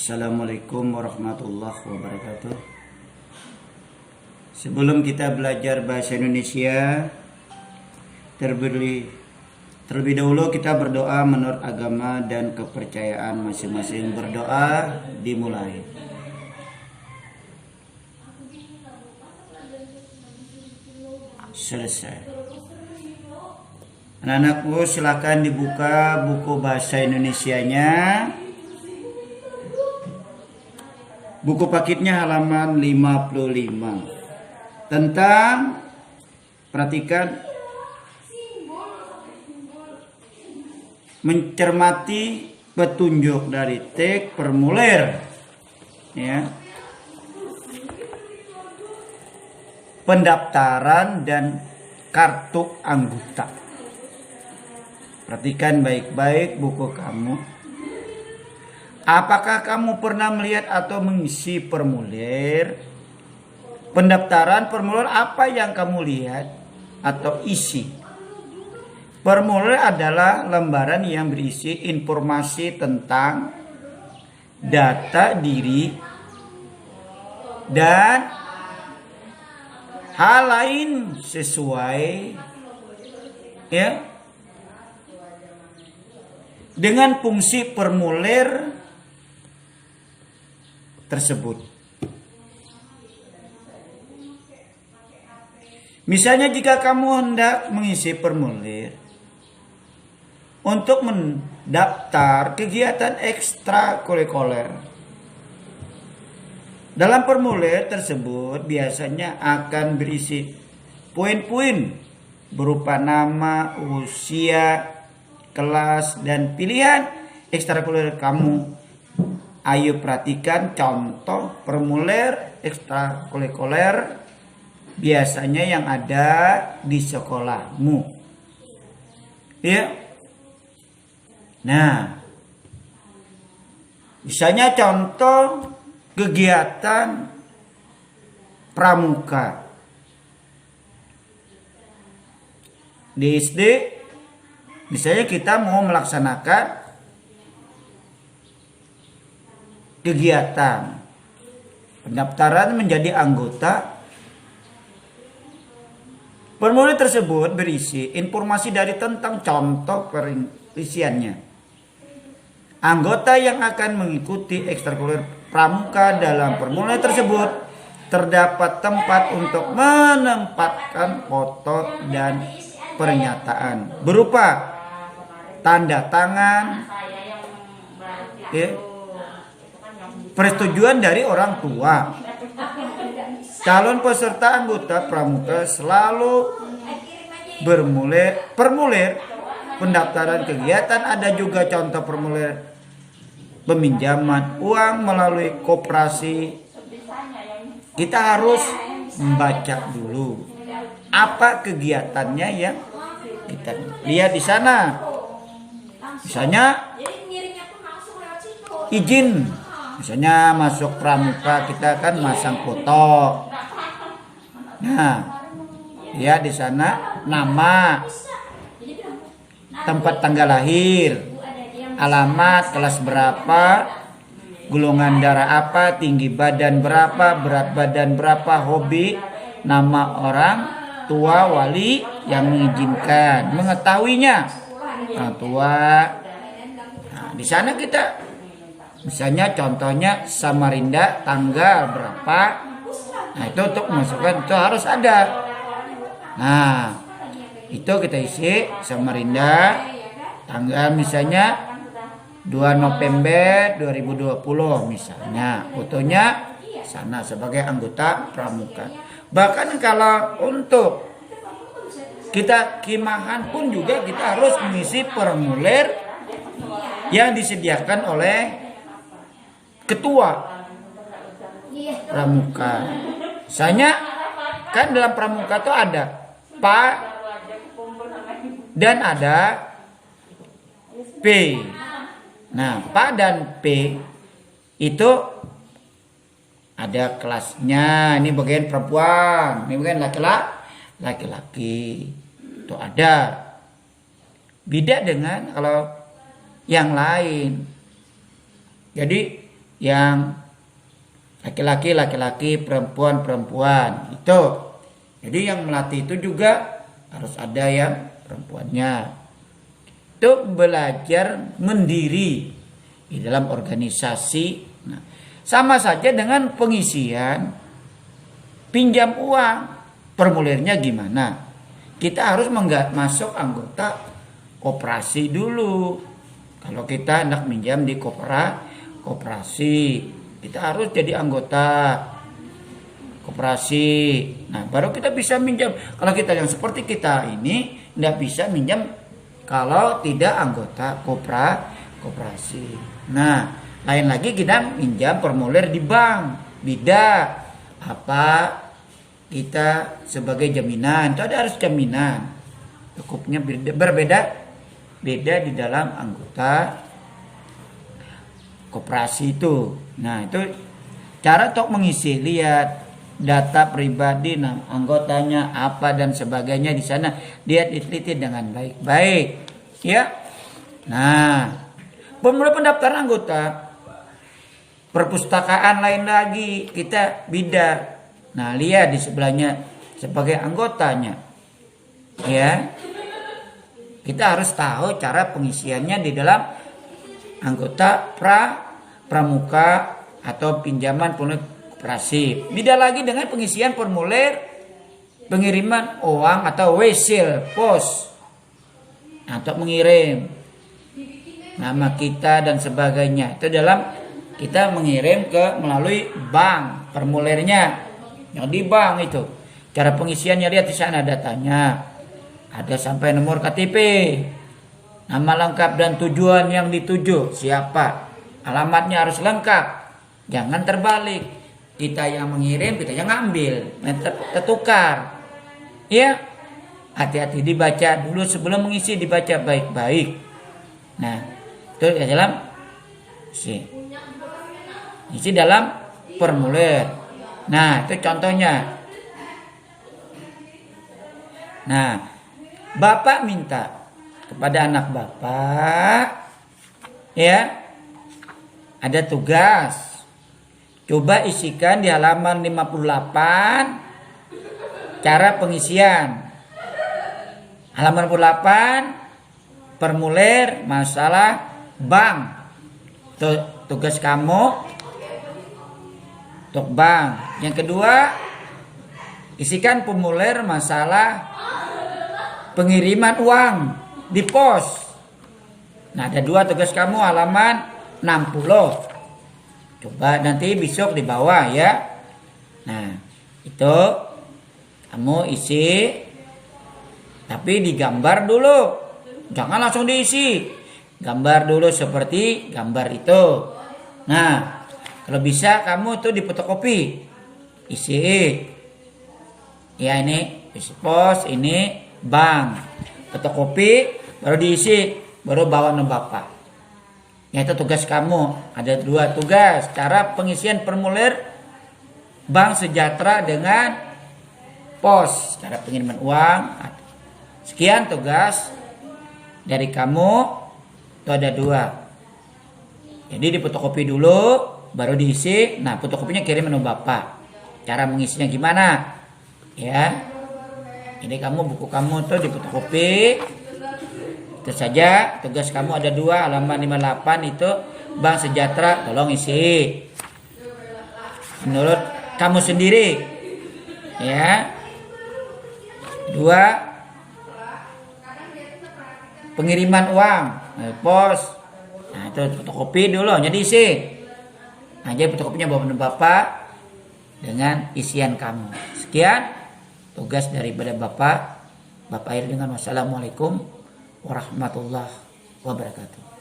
Assalamualaikum warahmatullahi wabarakatuh. Sebelum kita belajar bahasa Indonesia, terlebih dahulu kita berdoa menurut agama dan kepercayaan masing-masing. Berdoa dimulai. Selesai. Anak-anakku, silakan dibuka buku bahasa Indonesianya. Buku paketnya halaman 55. Tentang, perhatikan, mencermati petunjuk dari teks formulir, ya, pendaftaran dan kartu anggota. Perhatikan baik-baik buku kamu. Apakah kamu pernah melihat atau mengisi formulir pendaftaran? Formulir apa yang kamu lihat atau isi? Formulir adalah lembaran yang berisi informasi tentang data diri dan hal lain sesuai, ya, dengan fungsi formulir tersebut. Misalnya jika kamu hendak mengisi formulir untuk mendaftar kegiatan ekstrakurikuler, dalam formulir tersebut biasanya akan berisi poin-poin berupa nama, usia, kelas, dan pilihan ekstrakurikuler kamu. Ayo perhatikan contoh formulir ekstrakurikuler biasanya yang ada di sekolahmu, ya. Nah, misalnya contoh kegiatan pramuka di SD. Misalnya kita mau melaksanakan kegiatan pendaftaran menjadi anggota. Formulir tersebut berisi informasi dari tentang contoh perinciannya. Anggota yang akan mengikuti ekstrakurikuler pramuka. Dalam formulir tersebut terdapat tempat untuk menempatkan foto dan pernyataan berupa tanda tangan, ya, persetujuan dari orang tua. Calon peserta anggota pramuka selalu formulir pendaftaran kegiatan. Ada juga contoh formulir peminjaman uang melalui koperasi. Kita harus membaca dulu apa kegiatannya yang kita lihat di sana. Misalnya izin, misalnya masuk pramuka kita kan masang foto. Nah, ya di sana nama, tempat tanggal lahir, alamat, kelas berapa, golongan darah apa, tinggi badan berapa, berat badan berapa, hobi, nama orang tua, wali yang mengizinkan, mengetahuinya orang tua. Nah, di sana kita misalnya contohnya Samarinda tanggal berapa. Nah, itu untuk masukkan itu harus ada. Nah, itu kita isi Samarinda tanggal misalnya 2 November 2020 misalnya. Fotonya sana sebagai anggota pramuka. Bahkan kalau untuk kita kimahan pun juga kita harus mengisi formulir yang disediakan oleh ketua pramuka. Misalnya kan dalam pramuka itu ada Pak dan ada P. Nah, Pak dan P itu ada kelasnya. Ini bagian perempuan, ini bagian laki-laki. Itu ada. Beda dengan kalau yang lain. Jadi yang laki-laki, perempuan. Itu. Jadi yang melatih itu juga harus ada yang perempuannya. Itu belajar mendiri di dalam organisasi. Nah, sama saja dengan pengisian pinjam uang. Formulirnya gimana? Kita harus masuk anggota koperasi dulu. Kalau kita hendak minjam di koperasi, kita harus jadi anggota koperasi. Nah, baru kita bisa minjam. Kalau kita yang seperti kita ini tidak bisa minjam kalau tidak anggota koperasi. Nah, lain lagi kita minjam formulir di bank. Beda apa kita sebagai jaminan. Itu ada harus jaminan. Cukupnya berbeda di dalam anggota koperasi itu. Nah, itu cara untuk mengisi, lihat data pribadi, anggotanya apa dan sebagainya di sana dia diteliti dengan baik-baik, ya. Nah, formula pendaftaran anggota perpustakaan lain lagi kita beda. Nah, lihat di sebelahnya sebagai anggotanya, ya. Kita harus tahu cara pengisiannya di dalam anggota pramuka atau pinjaman koperasi. Beda lagi dengan pengisian formulir pengiriman uang atau wesil pos. Nah, untuk mengirim nama kita dan sebagainya. Itu dalam kita mengirim melalui bank formulirnya. Yang di bank itu. Cara pengisiannya lihat di sana datanya. Ada sampai nomor KTP. Nama lengkap dan tujuan yang dituju siapa. Alamatnya harus lengkap. Jangan terbalik. Kita yang mengirim, kita yang ngambil. Tertukar. Ya. Hati-hati dibaca dulu sebelum mengisi, dibaca baik-baik. Nah, itu dalam isi dalam formulir. Nah, itu contohnya. Nah, Bapak minta kepada anak Bapak, ya, ada tugas. Coba isikan di halaman 58 cara pengisian. Halaman 58 formulir masalah bank. Tugas kamu untuk bank. Yang kedua, isikan formulir masalah pengiriman uang di pos. Nah, ada dua tugas kamu halaman 60. Coba nanti besok di bawah ya. Nah, itu kamu isi. Tapi digambar dulu. Jangan langsung diisi. Gambar dulu seperti gambar itu. Nah, kalau bisa kamu tuh di fotokopi. Isi. Ya, ini isi pos, ini bank. Fotokopi baru diisi, baru bawa ke Bapak. Ya, itu tugas kamu. Ada dua tugas. Cara pengisian formulir Bank Sejahtera dengan pos. Cara pengiriman uang. Sekian tugas dari kamu. Itu ada dua. Jadi di fotokopi dulu, baru diisi. Nah, fotokopinya kirim ke Bapak. Cara mengisinya gimana? Ya. Ini buku kamu tuh di fotokopi. Itu saja tugas kamu ada dua, halaman 58 itu Bank Sejahtera, tolong isi menurut kamu sendiri, ya. Dua, pengiriman uang pos. Nah, itu fotokopi dulu, jadi isi. Nah, jadi fotokopinya bawa ke Bapak dengan isian kamu. Sekian tugas daripada Bapak. Bapak akhiri dengan wassalamualaikum warahmatullahi wabarakatuh.